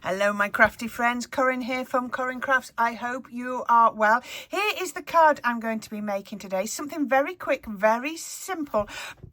Hello my crafty friends, Corrine here from Corrine Crafts. I hope you are well. Here is the card I'm going to be making today. Something very quick, very simple,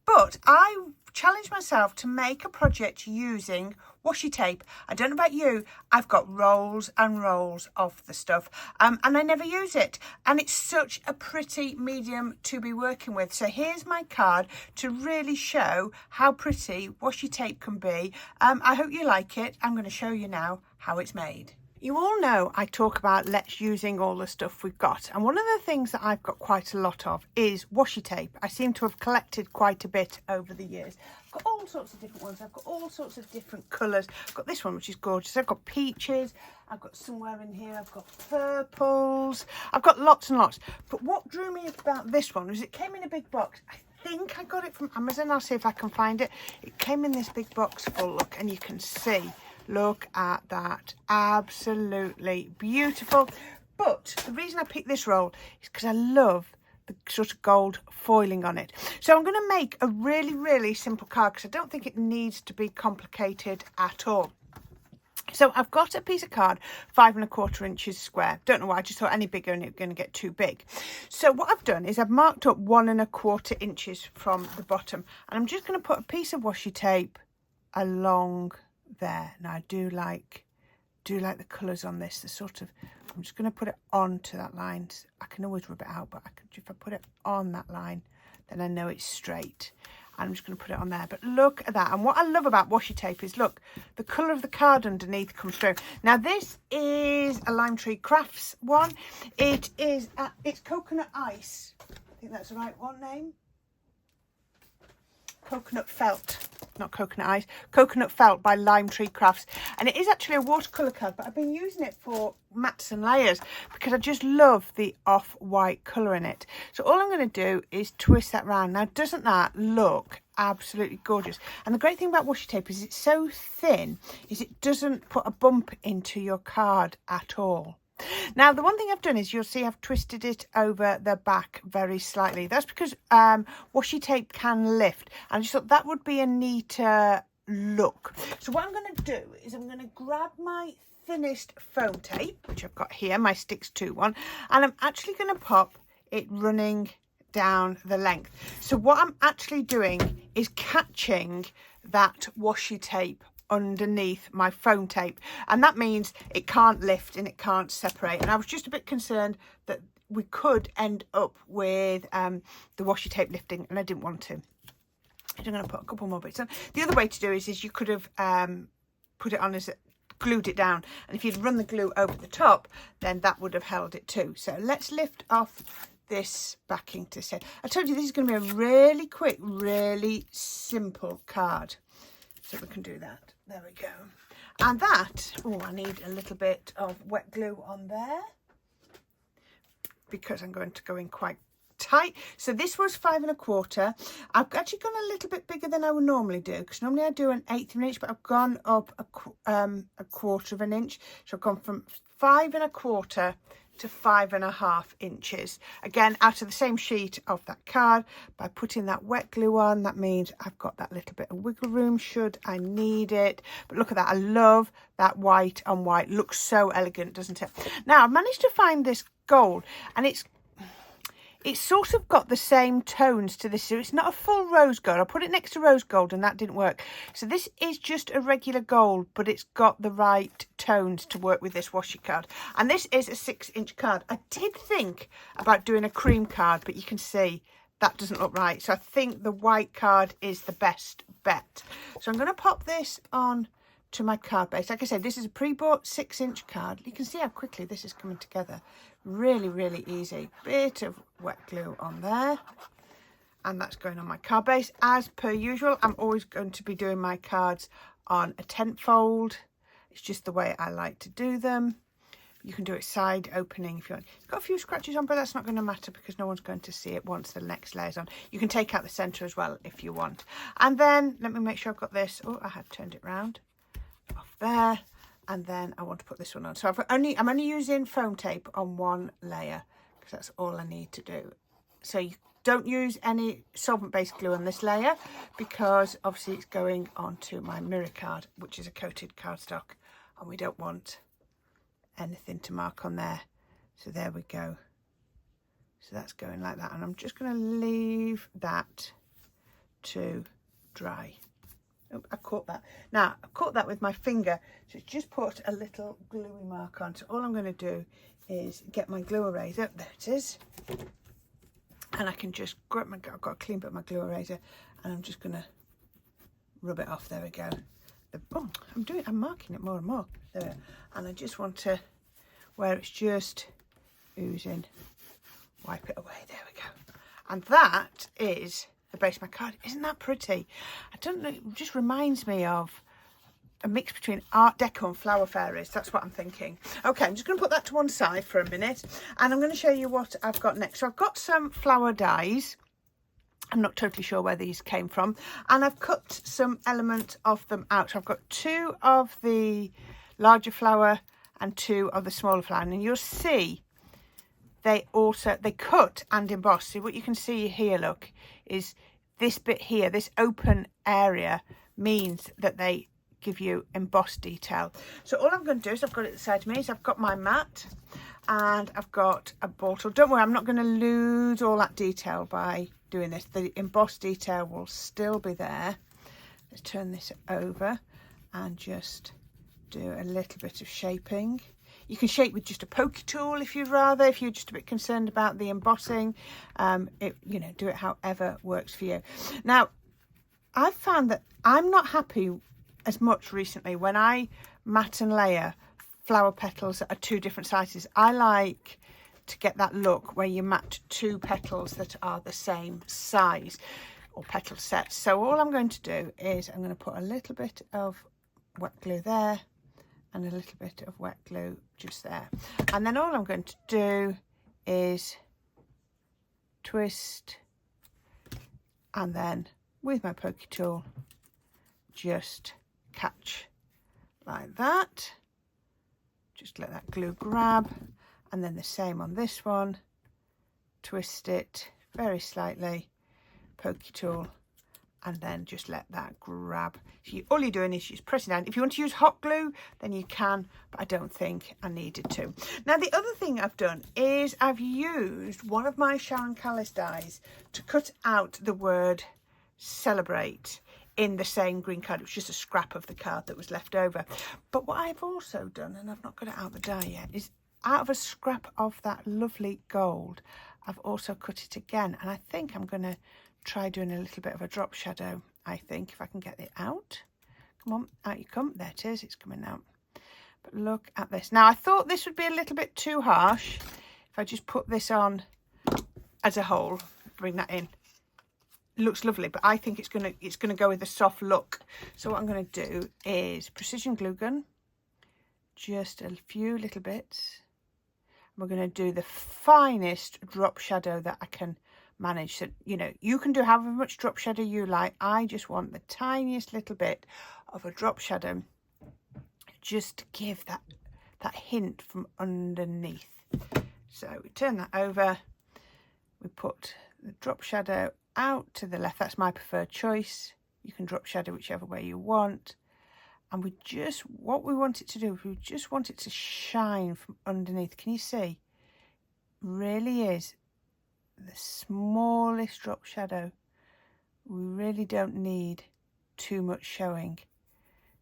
but I challenged myself to make a project using washi tape. I don't know about you, I've got rolls and rolls of the stuff and I never use it, and it's such a pretty medium to be working with. So here's my card to really show how pretty washi tape can be. I hope you like it. I'm going to show you now how it's made. You all know I talk about let's using all the stuff we've got, and one of the things that I've got quite a lot of is washi tape. I seem to have collected quite a bit over the years. I've got all sorts of different ones. I've got all sorts of different colours. I've got this one which is gorgeous. I've got peaches. I've got somewhere in here I've got purples. I've got lots and lots. But what drew me about this one was it came in a big box. I think I got it from Amazon. I'll see if I can find it. It came in this big box full, look, and you can see. Look at that, absolutely beautiful. But the reason I picked this roll is because I love the sort of gold foiling on it. So I'm going to make a really simple card because I don't think it needs to be complicated at all. So I've got a piece of card 5 1/4 inches square. Don't know why, I just thought any bigger and it's going to get too big. So what I've done is I've marked up 1 1/4 inches from the bottom, and I'm just going to put a piece of washi tape along there. Now I do like the colours on this. The sort of, I'm just going to put it onto that line. I can always rub it out, but if I put it on that line, then I know it's straight. I'm just going to put it on there. But look at that. And what I love about washi tape is, look, the colour of the card underneath comes through. Now this is a Lime Tree Crafts one. It is it's coconut ice. I think that's the right one name. Coconut felt, not coconut ice, coconut felt by Lime Tree Crafts, and it is actually a watercolour card, but I've been using it for mats and layers because I just love the off-white colour in it. So all I'm going to do is twist that round. Now doesn't that look absolutely gorgeous? And the great thing about washi tape is it's so thin is it doesn't put a bump into your card at all. Now the one thing I've done is, you'll see I've twisted it over the back very slightly. That's because washi tape can lift, and I just thought that would be a neater look. So what I'm going to do is I'm going to grab my thinnest foam tape, which I've got here, my Sticks 2 one, and I'm actually going to pop it running down the length. So what I'm actually doing is catching that washi tape underneath my foam tape, and that means it can't lift and it can't separate. And I was just a bit concerned that we could end up with the washi tape lifting, and I didn't want to. I'm going to put a couple more bits on. The other way to do is you could have put it on as glued it down, and if you'd run the glue over the top, then that would have held it too. So let's lift off this backing to set. I told you this is going to be a really quick, really simple card. So we can do that. There we go. And that, oh, I need a little bit of wet glue on there because I'm going to go in quite tight. So this was 5 1/4. I've actually gone a little bit bigger than I would normally do, because normally I do 1/8 of an inch, but I've gone up a 1/4 of an inch. So I've gone from 5 1/4 to 5 1/2 inches, again out of the same sheet of that card. By putting that wet glue on, that means I've got that little bit of wiggle room should I need it. But look at that, I love that white on white, looks so elegant, doesn't it? Now I've managed to find this gold, and it's sort of got the same tones to this. So it's not a full rose gold. I put it next to rose gold and that didn't work. So this is just a regular gold, but it's got the right tones to work with this washi card. And this is a 6-inch card. I did think about doing a cream card, but you can see that doesn't look right. So I think the white card is the best bet. So I'm going to pop this on to my card base. Like I said, this is a pre-bought 6-inch card. You can see how quickly this is coming together. Really easy. Bit of wet glue on there, and that's going on my card base. As per usual, I'm always going to be doing my cards on a tent fold. It's just the way I like to do them. You can do it side opening if you want. It's got a few scratches on, but that's not going to matter because no one's going to see it once the next layer's on. You can take out the centre as well if you want. And then let me make sure I've got this. Oh, I have turned it round. Off there. And then I want to put this one on. So I'm only using foam tape on one layer because that's all I need to do. So you don't use any solvent-based glue on this layer because obviously it's going onto my mirror card, which is a coated cardstock and we don't want anything to mark on there. So there we go. So that's going like that, and I'm just going to leave that to dry. Oh, I caught that. Now, I caught that with my finger, so just put a little gluey mark on. So all I'm going to do is get my glue eraser. There it is. And I can just grab my, I've got a clean bit of my glue eraser, and I'm just going to rub it off. There we go. Oh, I'm marking it more and more. There. And I just want to, where it's just oozing, wipe it away. There we go. And that is the base of my card. Isn't that pretty? I don't know, it just reminds me of a mix between Art Deco and Flower Fairies. That's what I'm thinking. Okay, I'm just going to put that to one side for a minute, and I'm going to show you what I've got next. So I've got some flower dies. I'm not totally sure where these came from, and I've cut some element of them out. So I've got 2 of the larger flower and 2 of the smaller flower, and you'll see they cut and emboss. So what you can see here, look, is this bit here, this open area means that they give you embossed detail. So all I'm going to do is, I've got it beside me, is I've got my mat and I've got a bottle. Don't worry, I'm not going to lose all that detail by doing this. The embossed detail will still be there. Let's turn this over and just do a little bit of shaping. You can shape with just a pokey tool if you'd rather, if you're just a bit concerned about the embossing. You know, do it however works for you. Now, I've found that I'm not happy as much recently when I mat and layer flower petals that are 2 different sizes. I like to get that look where you mat 2 petals that are the same size, or petal sets. So all I'm going to do is I'm going to put a little bit of wet glue there, and a little bit of wet glue just there, and then all I'm going to do is twist, and then with my pokey tool just catch like that. Just let that glue grab, and then the same on this one, twist it very slightly, pokey tool, and then just let that grab. So all you're doing is just pressing down. If you want to use hot glue, then you can, but I don't think I needed to. Now, the other thing I've done is I've used one of my Sharon Callis dies to cut out the word celebrate in the same green card. It was just a scrap of the card that was left over. But what I've also done, and I've not got it out of the die yet, is out of a scrap of that lovely gold, I've also cut it again. And I think I'm going to try doing a little bit of a drop shadow, I think, if I can get it out. Come on, out you come. There it is, it's coming out. But look at this. Now, I thought this would be a little bit too harsh if I just put this on as a whole, bring that in. It looks lovely, but I think it's gonna go with a soft look. So what I'm going to do is precision glue gun, just a few little bits. We're going to do the finest drop shadow that I can manage. So, you know, you can do however much drop shadow you like. I just want the tiniest little bit of a drop shadow, just to give that hint from underneath. So we turn that over, we put the drop shadow out to the left. That's my preferred choice. You can drop shadow whichever way you want. And we just, what we want it to do, we just want it to shine from underneath. Can you see? Really is the smallest drop shadow. We really don't need too much showing.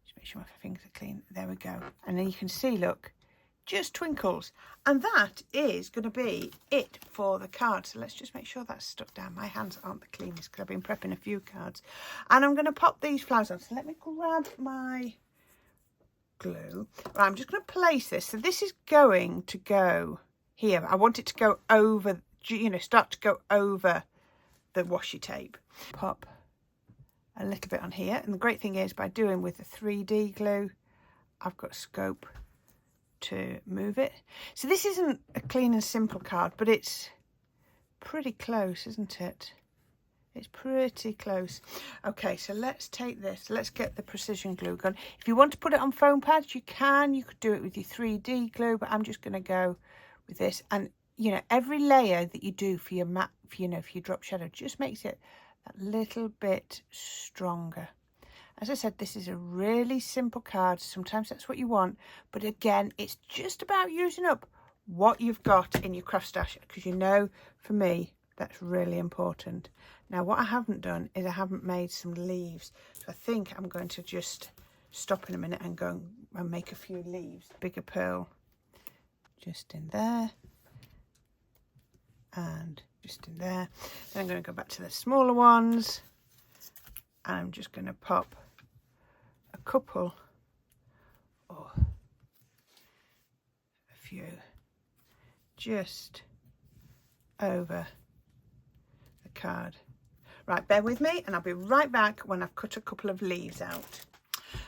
Just make sure my fingers are clean. There we go. And then you can see, look, just twinkles. And that is going to be it for the card. So let's just make sure that's stuck down. My hands aren't the cleanest because I've been prepping a few cards. And I'm going to pop these flowers on. So let me grab my glue. Right, I'm just going to place this. So this is going to go here. I want it to go over, you know, start to go over the washi tape. Pop a little bit on here. And the great thing is, by doing with the 3D glue, I've got scope to move it. So this isn't a clean and simple card, but it's pretty close, isn't it? It's pretty close. Okay, so let's take this. Let's get the precision glue gun. If you want to put it on foam pads, you can. You could do it with your 3D glue, but I'm just going to go with this. And, you know, every layer that you do for your matte, for, you know, for your drop shadow, just makes it that little bit stronger. As I said, this is a really simple card. Sometimes that's what you want, but again, it's just about using up what you've got in your craft stash, because you know, for me, that's really important. Now, what I haven't done is I haven't made some leaves, so I think I'm going to just stop in a minute and go and make a few leaves. Bigger pearl just in there and just in there. Then I'm going to go back to the smaller ones, and I'm just going to pop a couple or a few just over the card. Right, bear with me and I'll be right back when I've cut a couple of leaves out.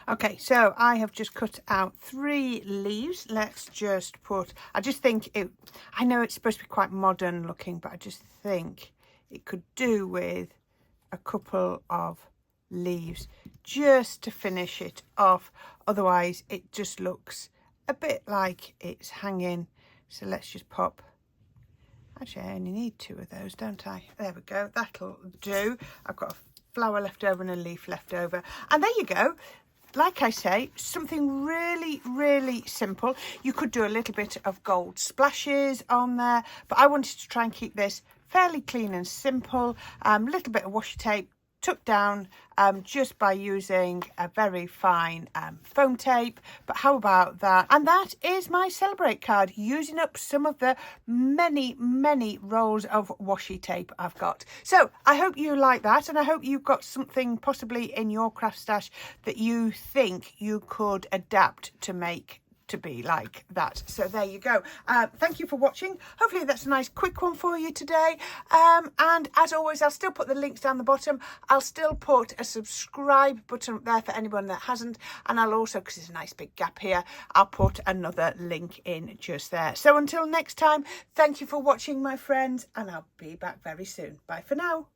Okay, so I have just cut out 3 leaves. Let's just put, I just think I know it's supposed to be quite modern looking, but I just think it could do with a couple of leaves just to finish it off. Otherwise, it just looks a bit like it's hanging. So let's just pop. Actually, I only need 2 of those, don't I? There we go. That'll do. I've got a flower left over and a leaf left over. And there you go. Like I say, something really, really simple. You could do a little bit of gold splashes on there, but I wanted to try and keep this fairly clean and simple. Little bit of washi tape tucked down just by using a very fine foam tape. But how about that? And that is my Celebrate card, using up some of the many, many rolls of washi tape I've got. So I hope you like that, and I hope you've got something possibly in your craft stash that you think you could adapt to make to be like that. So there you go. Thank you for watching. Hopefully that's a nice quick one for you today. And as always, I'll still put the links down the bottom. I'll still put a subscribe button up there for anyone that hasn't, and I'll also, because there's a nice big gap here, I'll put another link in just there. So until next time, thank you for watching, my friends, and I'll be back very soon. Bye for now.